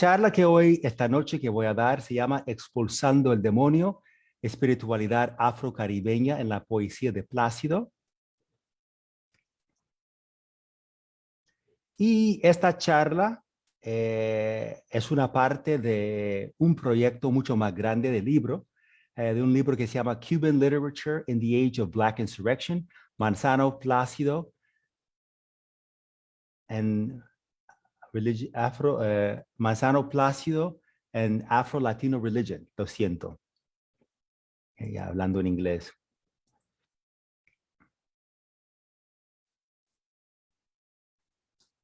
Charla esta noche que voy a dar se llama Expulsando el demonio, espiritualidad afrocaribeña en la poesía de Plácido. Y esta charla es una parte de un proyecto mucho más grande de un libro que se llama Cuban Literature in the Age of Black Insurrection, Manzano Plácido and Manzano Plácido and Afro-Latino Religion. Lo siento, ya hablando en inglés.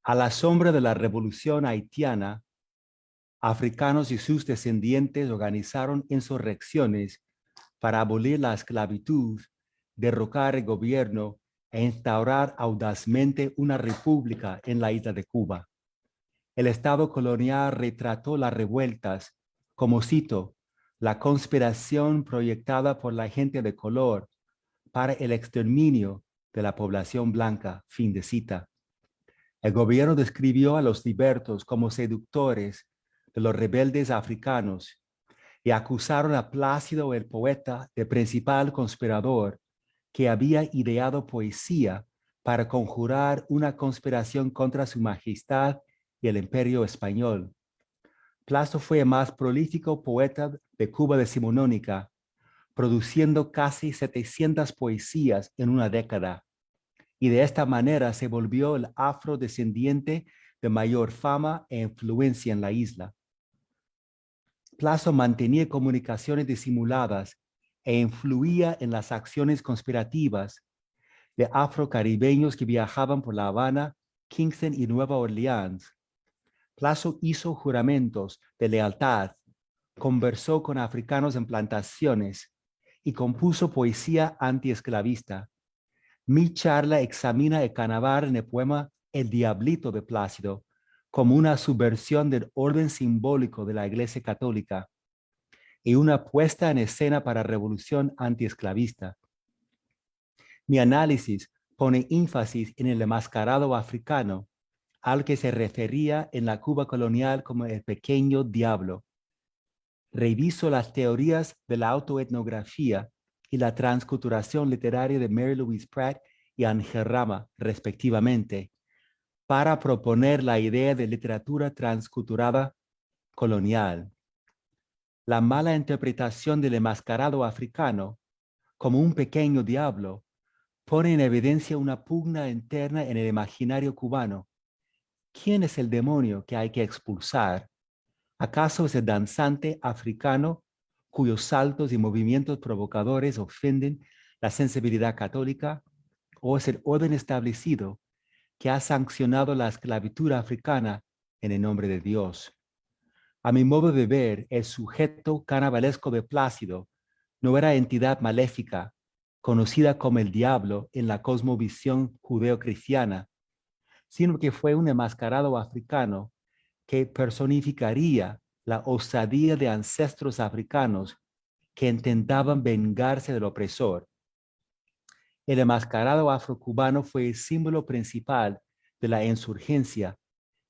A la sombra de la revolución haitiana, africanos y sus descendientes organizaron insurrecciones para abolir la esclavitud, derrocar el gobierno e instaurar audazmente una república en la isla de Cuba. El Estado colonial retrató las revueltas como, cito, la conspiración proyectada por la gente de color para el exterminio de la población blanca, fin de cita. El gobierno describió a los libertos como seductores de los rebeldes africanos y acusaron a Plácido el poeta de principal conspirador que había ideado poesía para conjurar una conspiración contra su majestad y el imperio español. Plácido fue el más prolífico poeta de Cuba decimonónica, produciendo casi 700 poesías en una década, y de esta manera se volvió el afrodescendiente de mayor fama e influencia en la isla. Plácido mantenía comunicaciones disimuladas e influía en las acciones conspirativas de afrocaribeños que viajaban por La Habana, Kingston y Nueva Orleans. Plácido hizo juramentos de lealtad, conversó con africanos en plantaciones y compuso poesía antiesclavista. Mi charla examina el carnaval en el poema El Diablito de Plácido como una subversión del orden simbólico de la Iglesia Católica y una puesta en escena para revolución antiesclavista. Mi análisis pone énfasis en el enmascarado africano, al que se refería en la Cuba colonial como el pequeño diablo. Reviso las teorías de la autoetnografía y la transculturación literaria de Mary Louise Pratt y Ángel Rama, respectivamente, para proponer la idea de literatura transculturada colonial. La mala interpretación del enmascarado africano como un pequeño diablo pone en evidencia una pugna interna en el imaginario cubano. ¿Quién es el demonio que hay que expulsar? ¿Acaso es el danzante africano cuyos saltos y movimientos provocadores ofenden la sensibilidad católica? ¿O es el orden establecido que ha sancionado la esclavitud africana en el nombre de Dios? A mi modo de ver, el sujeto carnavalesco de Plácido no era entidad maléfica, conocida como el diablo en la cosmovisión judeo-cristiana, sino que fue un enmascarado africano que personificaría la osadía de ancestros africanos que intentaban vengarse del opresor. El enmascarado afrocubano fue el símbolo principal de la insurgencia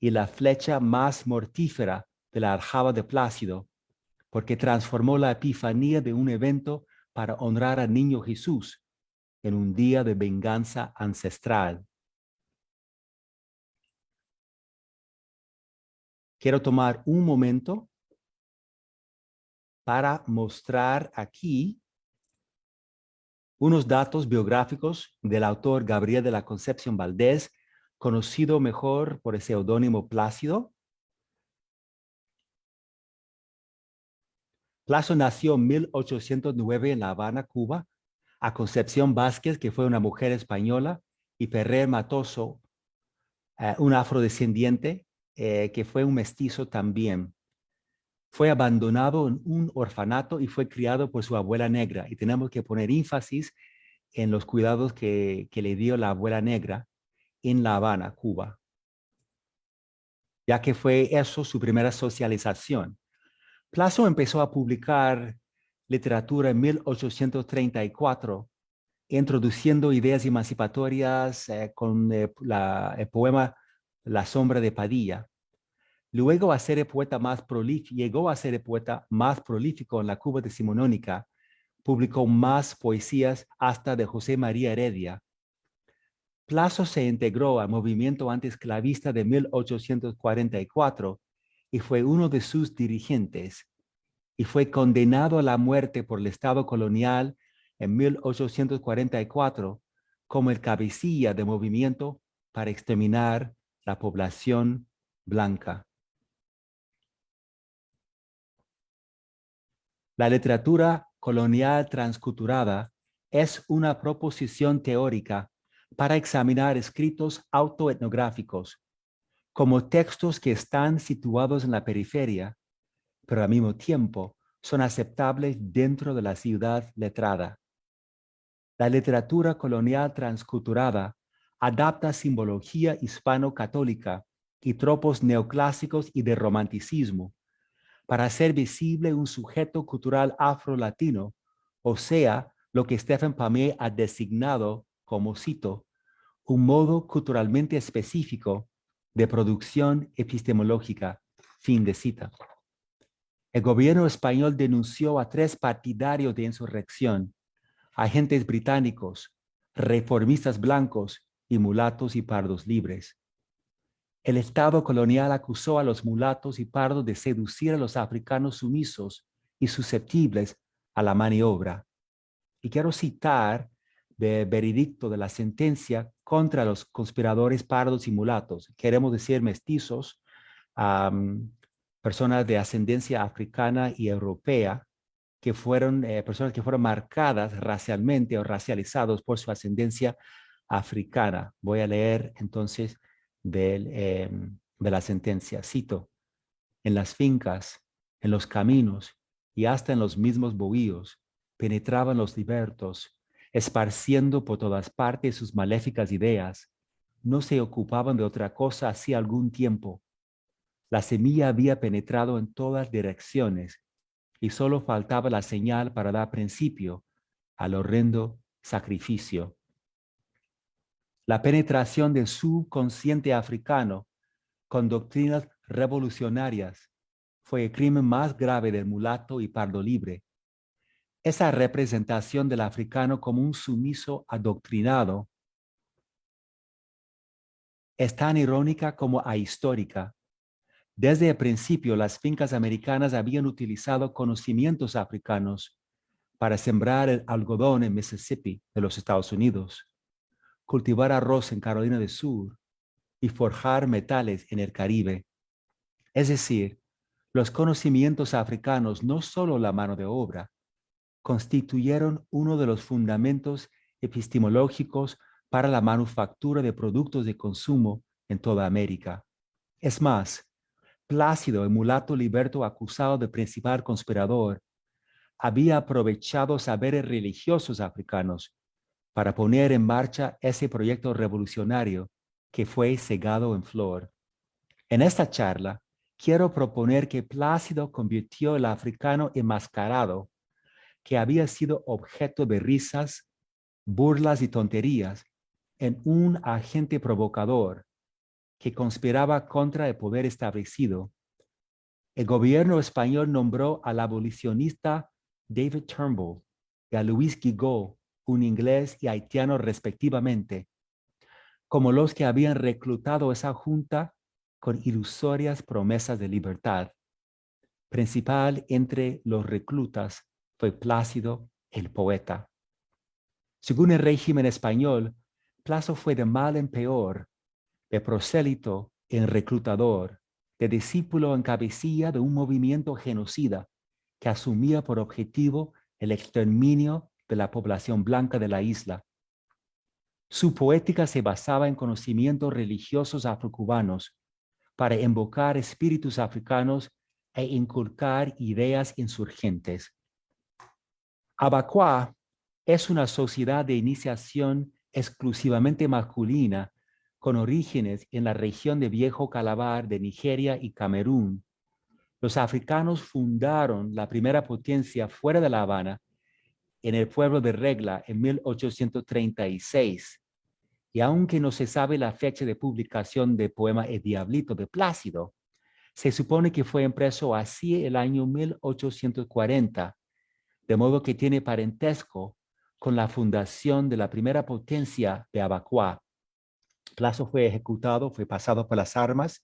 y la flecha más mortífera de la aljaba de Plácido, porque transformó la epifanía de un evento para honrar al niño Jesús en un día de venganza ancestral. Quiero tomar un momento para mostrar aquí unos datos biográficos del autor Gabriel de la Concepción Valdés, conocido mejor por el seudónimo Plácido. Plácido nació en 1809 en La Habana, Cuba, a Concepción Vázquez, que fue una mujer española, y Ferrer Matoso, un afrodescendiente, que fue un mestizo también. Fue abandonado en un orfanato y fue criado por su abuela negra. Y tenemos que poner énfasis en los cuidados que le dio la abuela negra en La Habana, Cuba, ya que fue eso su primera socialización. Plácido empezó a publicar literatura en 1834, introduciendo ideas emancipatorias con el poema La sombra de Padilla. Luego a ser el poeta más prolífico, llegó a ser el poeta más prolífico en la Cuba decimonónica. Publicó más poesías hasta de José María Heredia. Plazo se integró al movimiento antiesclavista de 1844 y fue uno de sus dirigentes, y fue condenado a la muerte por el Estado colonial en 1844 como el cabecilla de movimiento para exterminar la población blanca. La literatura colonial transculturada es una proposición teórica para examinar escritos autoetnográficos como textos que están situados en la periferia, pero al mismo tiempo son aceptables dentro de la ciudad letrada. La literatura colonial transculturada adapta simbología hispano-católica y tropos neoclásicos y de romanticismo para hacer visible un sujeto cultural afro-latino, o sea, lo que Stephen Pamier ha designado como, cito, un modo culturalmente específico de producción epistemológica, fin de cita. El gobierno español denunció a 3 partidarios de insurrección, agentes británicos, reformistas blancos y mulatos y pardos libres. El Estado colonial acusó a los mulatos y pardos de seducir a los africanos sumisos y susceptibles a la maniobra. Y quiero citar del veredicto de la sentencia contra los conspiradores pardos y mulatos. Queremos decir mestizos, personas de ascendencia africana y europea, que fueron personas que fueron marcadas racialmente o racializados por su ascendencia africana. Voy a leer entonces de la sentencia. Cito: en las fincas, en los caminos y hasta en los mismos bohíos penetraban los libertos, esparciendo por todas partes sus maléficas ideas. No se ocupaban de otra cosa hacía algún tiempo. La semilla había penetrado en todas direcciones y solo faltaba la señal para dar principio al horrendo sacrificio. La penetración del subconsciente africano con doctrinas revolucionarias fue el crimen más grave del mulato y pardo libre. Esa representación del africano como un sumiso adoctrinado es tan irónica como ahistórica. Desde el principio, las fincas americanas habían utilizado conocimientos africanos para sembrar el algodón en Mississippi de los Estados Unidos, cultivar arroz en Carolina del Sur y forjar metales en el Caribe. Es decir, los conocimientos africanos, no solo la mano de obra, constituyeron uno de los fundamentos epistemológicos para la manufactura de productos de consumo en toda América. Es más, Plácido, el mulato liberto acusado de principal conspirador, había aprovechado saberes religiosos africanos para poner en marcha ese proyecto revolucionario que fue cegado en flor. En esta charla, quiero proponer que Plácido convirtió el africano enmascarado, que había sido objeto de risas, burlas y tonterías, en un agente provocador que conspiraba contra el poder establecido. El gobierno español nombró al abolicionista David Turnbull y a Luis Guigó, un inglés y haitiano respectivamente, como los que habían reclutado esa junta con ilusorias promesas de libertad. Principal entre los reclutas fue Plácido el poeta. Según el régimen español, Plácido fue de mal en peor, de prosélito en reclutador, de discípulo en cabecilla de un movimiento genocida que asumía por objetivo el exterminio de la población blanca de la isla. Su poética se basaba en conocimientos religiosos afrocubanos para invocar espíritus africanos e inculcar ideas insurgentes. Abacuá es una sociedad de iniciación exclusivamente masculina con orígenes en la región de Viejo Calabar de Nigeria y Camerún. Los africanos fundaron la primera potencia fuera de La Habana en el pueblo de Regla en 1836. Y aunque no se sabe la fecha de publicación del poema El Diablito de Plácido, Se supone que fue impreso así el año 1840, de modo que tiene parentesco con la fundación de la primera potencia de Abacuá. Plazo fue ejecutado, fue pasado por las armas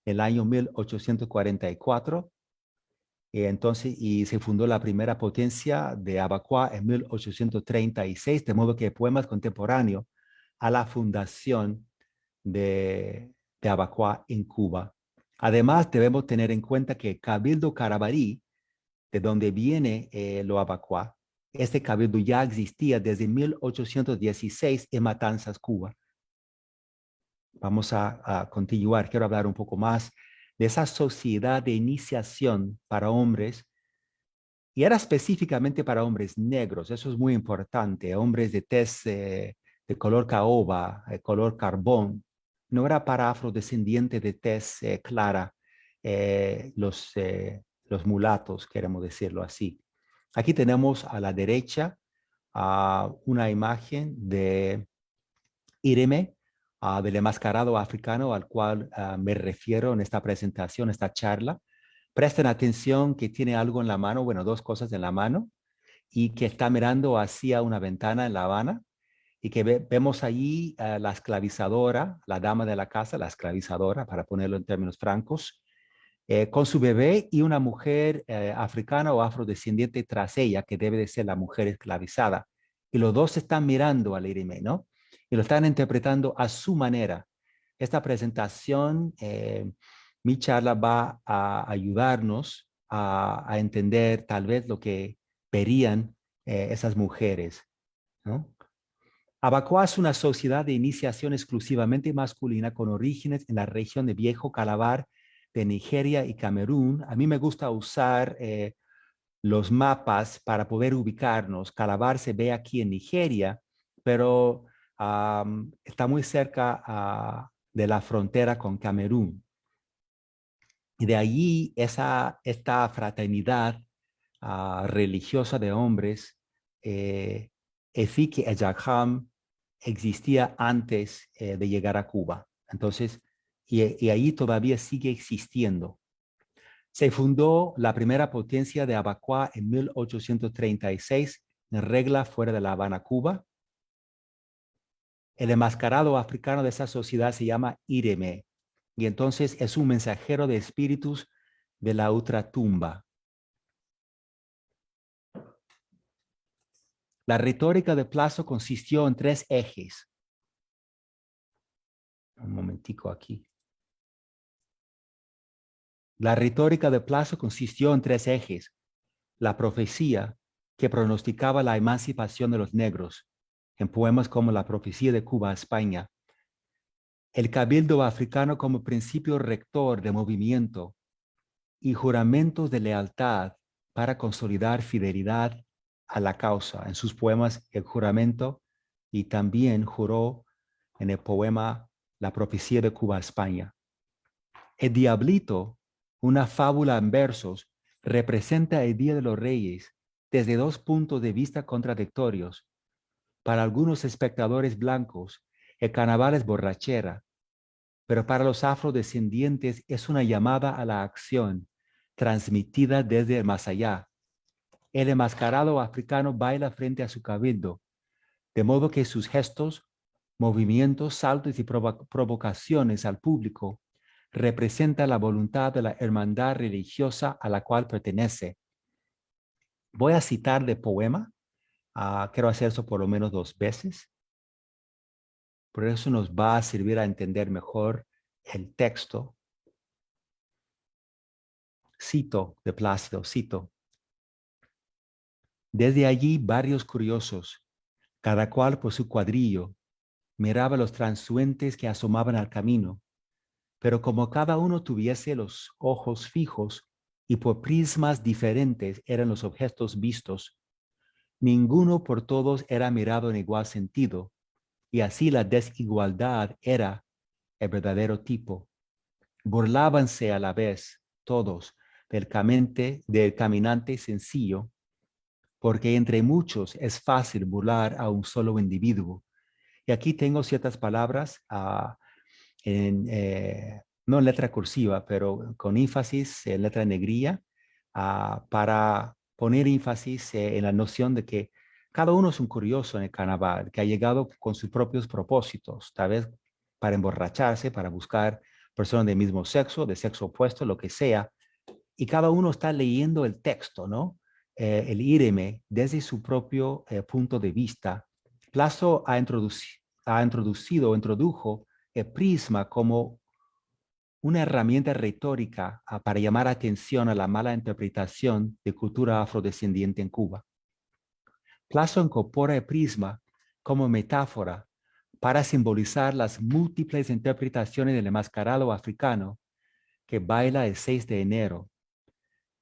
el año 1844 y se fundó la primera potencia de Abacuá en 1836, de modo que poemas contemporáneos a la fundación de, de Abacuá en Cuba. Además, debemos tener en cuenta que Cabildo Carabalí, de donde viene lo Abacuá, este cabildo ya existía desde 1816 en Matanzas, Cuba. Vamos a continuar. Quiero hablar un poco más de esa sociedad de iniciación para hombres, y era específicamente para hombres negros. Eso es muy importante. Hombres de tez de color caoba, color carbón. No era para afrodescendientes de tez clara, los mulatos, queremos decirlo así. Aquí tenemos a la derecha una imagen de Ireme, del enmascarado africano al cual me refiero en esta presentación, esta charla. Presten atención que tiene algo en la mano, bueno, dos cosas en la mano, y que está mirando hacia una ventana en La Habana, y que vemos allí la esclavizadora, la dama de la casa, la esclavizadora, para ponerlo en términos francos, con su bebé y una mujer africana o afrodescendiente tras ella, que debe de ser la mujer esclavizada. Y los dos están mirando al Irime, ¿no? Y lo están interpretando a su manera. Esta presentación, mi charla va a ayudarnos a entender tal vez lo que verían esas mujeres, ¿no? Abacuá es una sociedad de iniciación exclusivamente masculina con orígenes en la región de Viejo Calabar de Nigeria y Camerún. A mí me gusta usar los mapas para poder ubicarnos. Calabar se ve aquí en Nigeria, pero está muy cerca de la frontera con Camerún. Y de allí esta fraternidad religiosa de hombres, Efik Ejakham, existía antes de llegar a Cuba. Entonces, y ahí todavía sigue existiendo. Se fundó la primera potencia de Abacuá en 1836, en regla fuera de La Habana, Cuba. El enmascarado africano de esa sociedad se llama Ireme, y entonces es un mensajero de espíritus de la ultratumba. La retórica de Plazo consistió en tres ejes. Un momentico aquí. La retórica de Plazo consistió en tres ejes. La profecía, que pronosticaba la emancipación de los negros, en poemas como La profecía de Cuba a España. El cabildo africano como principio rector de movimiento y juramentos de lealtad para consolidar fidelidad a la causa. En sus poemas, El juramento, y también juró en el poema La profecía de Cuba a España. El Diablito, una fábula en versos, representa el Día de los Reyes desde dos puntos de vista contradictorios. Para algunos espectadores blancos, el carnaval es borrachera, pero para los afrodescendientes es una llamada a la acción transmitida desde el más allá. El enmascarado africano baila frente a su cabildo, de modo que sus gestos, movimientos, saltos y provocaciones al público representan la voluntad de la hermandad religiosa a la cual pertenece. Voy a citar de poema, quiero hacer eso por lo menos 2 veces, por eso nos va a servir a entender mejor el texto. Cito de Plácido, cito. Desde allí varios curiosos, cada cual por su cuadrillo, miraba los transuentes que asomaban al camino, pero como cada uno tuviese los ojos fijos y por prismas diferentes eran los objetos vistos, ninguno por todos era mirado en igual sentido, y así la desigualdad era el verdadero tipo. Burlábanse a la vez todos del caminante sencillo, porque entre muchos es fácil burlar a un solo individuo. Y aquí tengo ciertas palabras no en letra cursiva, pero con énfasis en letra negrilla, para poner énfasis en la noción de que cada uno es un curioso en el carnaval, que ha llegado con sus propios propósitos, tal vez para emborracharse, para buscar personas del mismo sexo, de sexo opuesto, lo que sea, y cada uno está leyendo el texto, ¿no? El íreme desde su propio punto de vista. Plazo introdujo el prisma como una herramienta retórica para llamar atención a la mala interpretación de cultura afrodescendiente en Cuba. Plazo incorpora el prisma como metáfora para simbolizar las múltiples interpretaciones del enmascarado africano que baila el 6 de enero.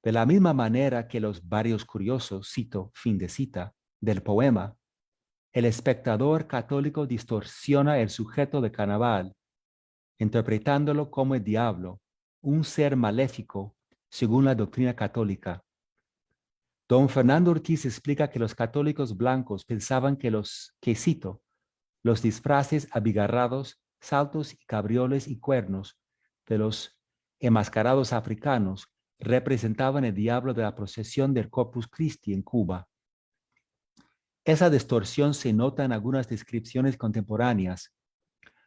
De la misma manera que los varios curiosos, cito, fin de cita, del poema, el espectador católico distorsiona el sujeto de carnaval, interpretándolo como el diablo, un ser maléfico, según la doctrina católica. Don Fernando Ortiz explica que los católicos blancos pensaban que cito, los disfraces abigarrados, saltos y cabrioles y cuernos de los enmascarados africanos representaban el diablo de la procesión del Corpus Christi en Cuba. Esa distorsión se nota en algunas descripciones contemporáneas.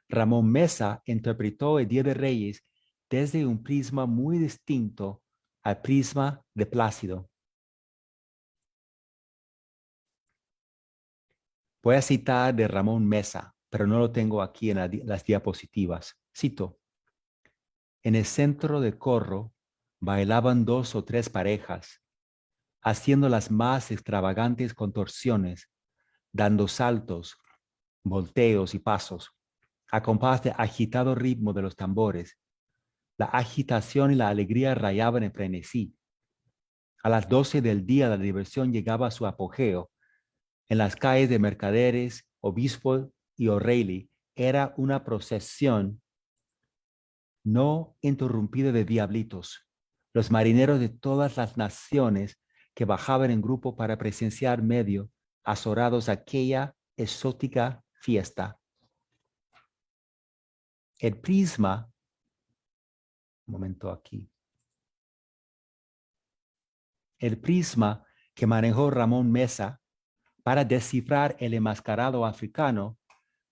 Ramón Mesa interpretó el Día de Reyes desde un prisma muy distinto al prisma de Plácido. Voy a citar de Ramón Mesa, pero no lo tengo aquí en las diapositivas. Cito: en el centro del corro bailaban 2 o 3 parejas, haciendo las más extravagantes contorsiones, dando saltos, volteos y pasos, a compás de agitado ritmo de los tambores. La agitación y la alegría rayaban en frenesí. A las 12 del día la diversión llegaba a su apogeo. En las calles de Mercaderes, Obispo y O'Reilly era una procesión no interrumpida de diablitos, los marineros de todas las naciones que bajaban en grupo para presenciar medio azorados aquella exótica fiesta. El prisma, un momento aquí, el prisma que manejó Ramón Mesa para descifrar el enmascarado africano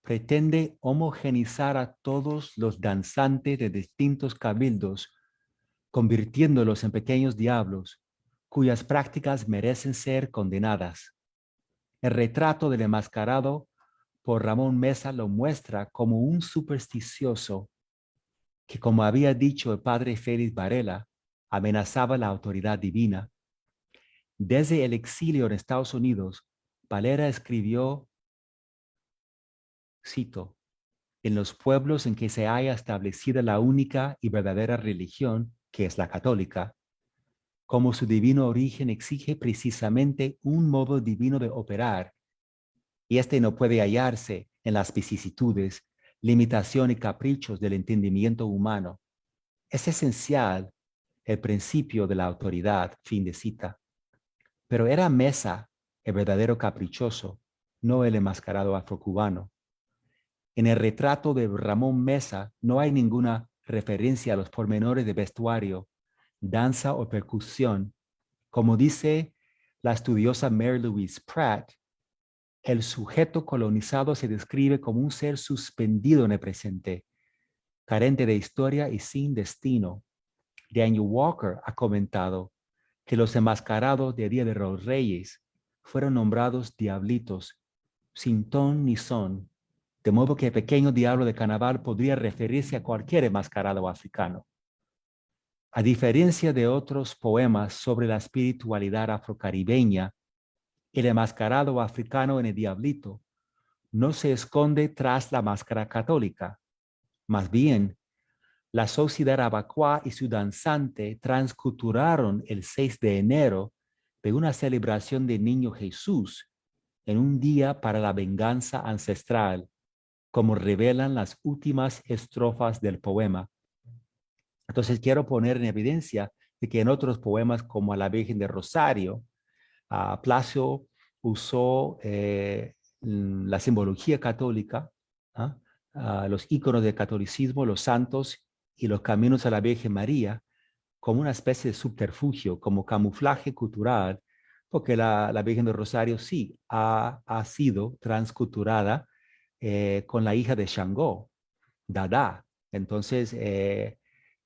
pretende homogenizar a todos los danzantes de distintos cabildos, convirtiéndolos en pequeños diablos, cuyas prácticas merecen ser condenadas. El retrato del enmascarado por Ramón Mesa lo muestra como un supersticioso que, como había dicho el padre Félix Varela, amenazaba la autoridad divina. Desde el exilio en Estados Unidos, Valera escribió, cito, en los pueblos en que se haya establecida la única y verdadera religión, que es la católica, como su divino origen exige precisamente un modo divino de operar, y este no puede hallarse en las vicisitudes, limitación y caprichos del entendimiento humano. Es esencial el principio de la autoridad, fin de cita. Pero era Mesa el verdadero caprichoso, no el enmascarado afrocubano. En el retrato de Ramón Mesa no hay ninguna referencia a los pormenores de vestuario, danza o percusión. Como dice la estudiosa Mary Louise Pratt, el sujeto colonizado se describe como un ser suspendido en el presente, carente de historia y sin destino. Daniel Walker ha comentado que los enmascarados de Día de los Reyes fueron nombrados diablitos, sin ton ni son, de modo que el pequeño diablo de carnaval podría referirse a cualquier enmascarado africano. A diferencia de otros poemas sobre la espiritualidad afrocaribeña, el enmascarado africano en el diablito no se esconde tras la máscara católica. Más bien, la sociedad abacua y su danzante transculturaron el 6 de enero de una celebración de Niño Jesús en un día para la venganza ancestral, como revelan las últimas estrofas del poema. Entonces quiero poner en evidencia de que en otros poemas como a la Virgen de Rosario, Placio usó la simbología católica, los íconos del catolicismo, los santos y los caminos a la Virgen María como una especie de subterfugio, como camuflaje cultural, porque la Virgen del Rosario sí ha sido transculturada con la hija de Shango, Dada. Entonces,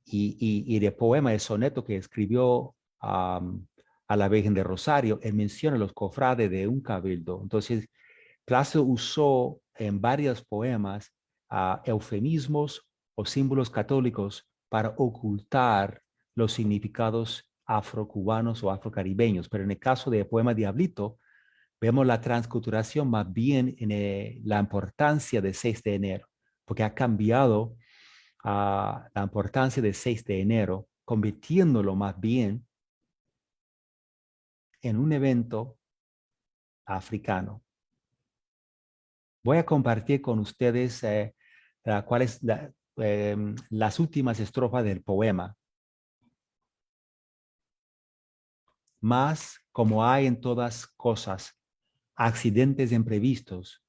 y de poema, de soneto que escribió a la Virgen de Rosario, él menciona los cofrades de un cabildo. Entonces, Plazo usó en varios poemas eufemismos o símbolos católicos para ocultar los significados afrocubanos o afrocaribeños. Pero en el caso del poema Diablito, vemos la transculturación más bien en la importancia del 6 de enero, porque ha cambiado la importancia del 6 de enero, convirtiéndolo más bien en un evento africano. Voy a compartir con ustedes cuáles las últimas estrofas del poema. Mas, como hay en todas cosas accidentes imprevistos,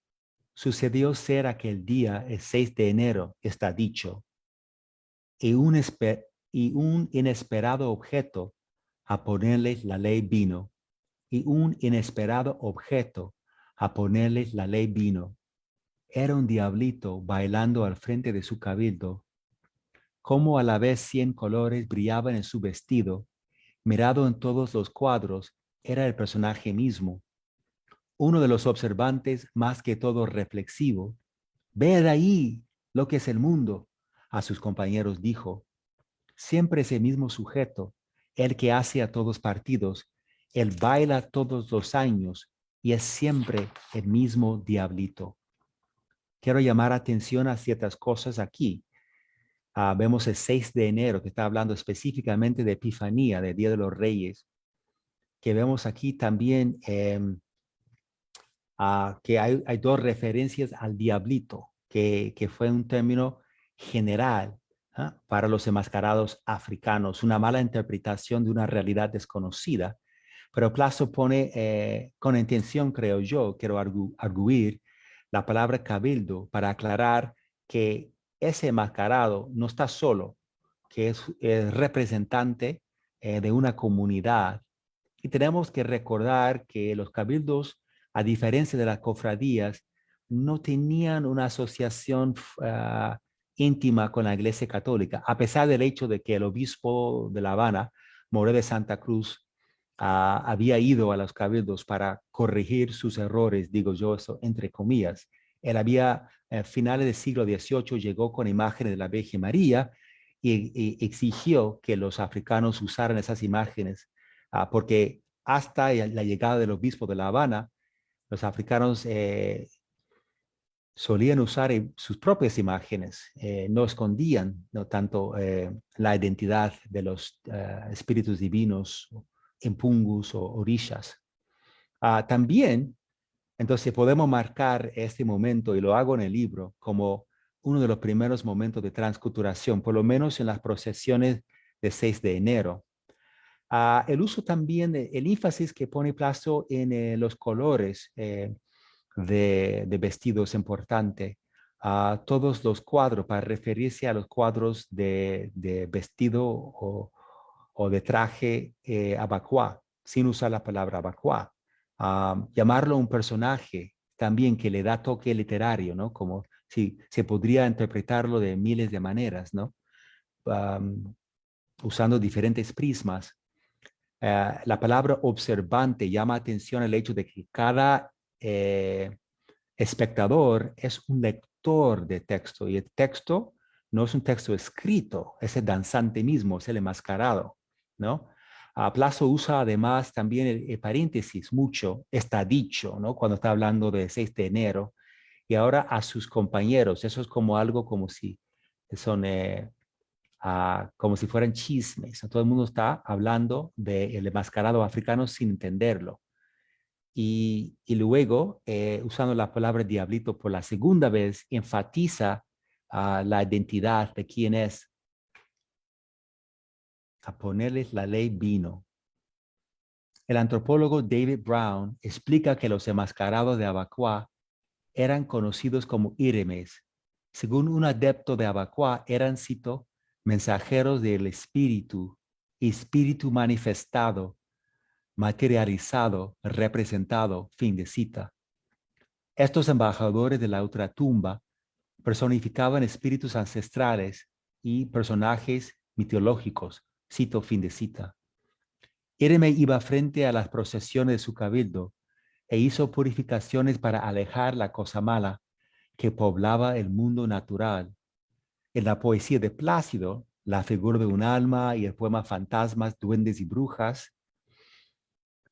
sucedió ser aquel día, el 6 de enero, está dicho, y un inesperado objeto a ponerles la ley vino, y un inesperado objeto a ponerles la ley vino. Era un diablito bailando al frente de su cabildo, como a la vez 100 colores brillaban en su vestido, mirado en todos los cuadros, era el personaje mismo, uno de los observantes más que todo reflexivo. Ved ahí lo que es el mundo, a sus compañeros dijo. Siempre ese mismo sujeto, el que hace a todos partidos, él baila todos los años y es siempre el mismo diablito. Quiero llamar atención a ciertas cosas aquí. Vemos el 6 de enero, que está hablando específicamente de Epifanía, del Día de los Reyes, que vemos aquí también que hay dos referencias al diablito, que fue un término general para los enmascarados africanos, una mala interpretación de una realidad desconocida. Pero Plazo pone con intención, creo yo, quiero arguir la palabra cabildo para aclarar que ese enmascarado no está solo, que es representante de una comunidad. Y tenemos que recordar que los cabildos, a diferencia de las cofradías, no tenían una asociación íntima con la Iglesia Católica, a pesar del hecho de que el obispo de La Habana, Moré de Santa Cruz, había ido a los cabildos para corregir sus errores, digo yo eso entre comillas. Él había, a finales del siglo XVIII, llegó con imágenes de la Virgen María y exigió que los africanos usaran esas imágenes, porque hasta la llegada del obispo de La Habana, los africanos solían usar sus propias imágenes, no escondían no tanto la identidad de los espíritus divinos, impungus o orishas. También, entonces podemos marcar este momento, y lo hago en el libro, como uno de los primeros momentos de transculturación, por lo menos en las procesiones de 6 de enero. El uso también, el énfasis que pone Plazo en los colores de vestidos importante. Todos los cuadros, para referirse a los cuadros de vestido o de traje abacuá, sin usar la palabra abacuá. Llamarlo un personaje también que le da toque literario, ¿no? Como si se podría interpretarlo de miles de maneras, ¿no? Usando diferentes prismas. La palabra observante llama atención al hecho de que cada espectador es un lector de texto y el texto no es un texto escrito, es el danzante mismo, es el enmascarado, ¿no? Plazo usa además también el paréntesis mucho, está dicho, ¿no? Cuando está hablando de 6 de enero y ahora a sus compañeros, eso es como algo como si son como si fueran chismes. Todo el mundo está hablando del enmascarado africano sin entenderlo. Y luego, usando la palabra diablito por la segunda vez, enfatiza la identidad de quién es. A ponerles la ley vino. El antropólogo David Brown explica que los enmascarados de Abacuá eran conocidos como íremes. Según un adepto de Abacuá, eran, cito, mensajeros del espíritu, espíritu manifestado, materializado, representado, fin de cita. Estos embajadores de la ultratumba personificaban espíritus ancestrales y personajes mitológicos, cito, fin de cita. Ireme iba frente a las procesiones de su cabildo e hizo purificaciones para alejar la cosa mala que poblaba el mundo natural. En la poesía de Plácido, la figura de un alma y el poema Fantasmas, Duendes y Brujas,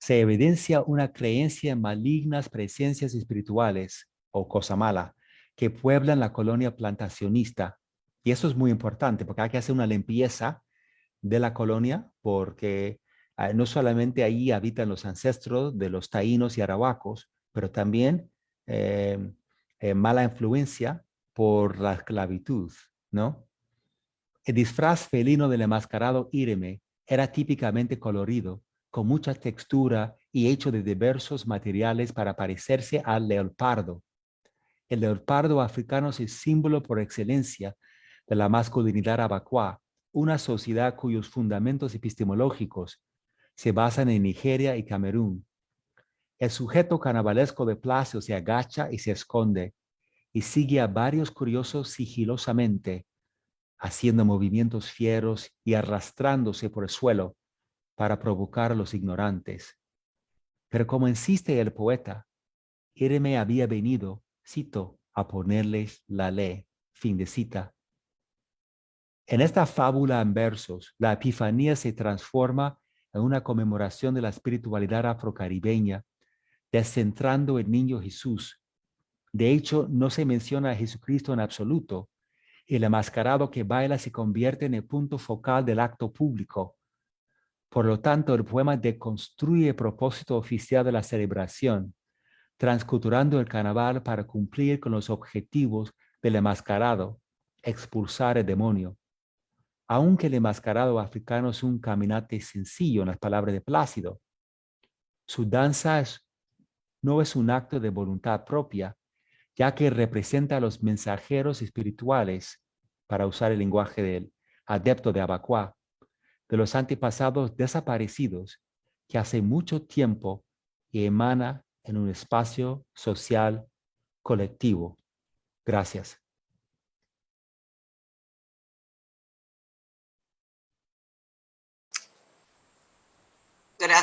se evidencia una creencia en malignas presencias espirituales o cosa mala que pueblan la colonia plantacionista. Y eso es muy importante porque hay que hacer una limpieza de la colonia porque no solamente ahí habitan los ancestros de los taínos y arahuacos, pero también eh, mala influencia por la esclavitud, ¿no? El disfraz felino del enmascarado Ireme era típicamente colorido, con mucha textura y hecho de diversos materiales para parecerse al leopardo. El leopardo africano es el símbolo por excelencia de la masculinidad abacuá, una sociedad cuyos fundamentos epistemológicos se basan en Nigeria y Camerún. El sujeto carnavalesco de Plácido se agacha y se esconde y sigue a varios curiosos sigilosamente, haciendo movimientos fieros y arrastrándose por el suelo para provocar a los ignorantes. Pero como insiste el poeta, Ireme había venido, cito, a ponerles la ley, fin de cita. En esta fábula en versos, la Epifanía se transforma en una conmemoración de la espiritualidad afrocaribeña, descentrando el niño Jesús. De hecho, no se menciona a Jesucristo en absoluto. El enmascarado que baila se convierte en el punto focal del acto público. Por lo tanto, el poema deconstruye el propósito oficial de la celebración, transculturando el carnaval para cumplir con los objetivos del enmascarado, expulsar el demonio. Aunque el enmascarado africano es un caminante sencillo en las palabras de Plácido, su danza no es un acto de voluntad propia, ya que representa a los mensajeros espirituales, para usar el lenguaje del adepto de Abacuá, de los antepasados desaparecidos que hace mucho tiempo emana en un espacio social colectivo. Gracias.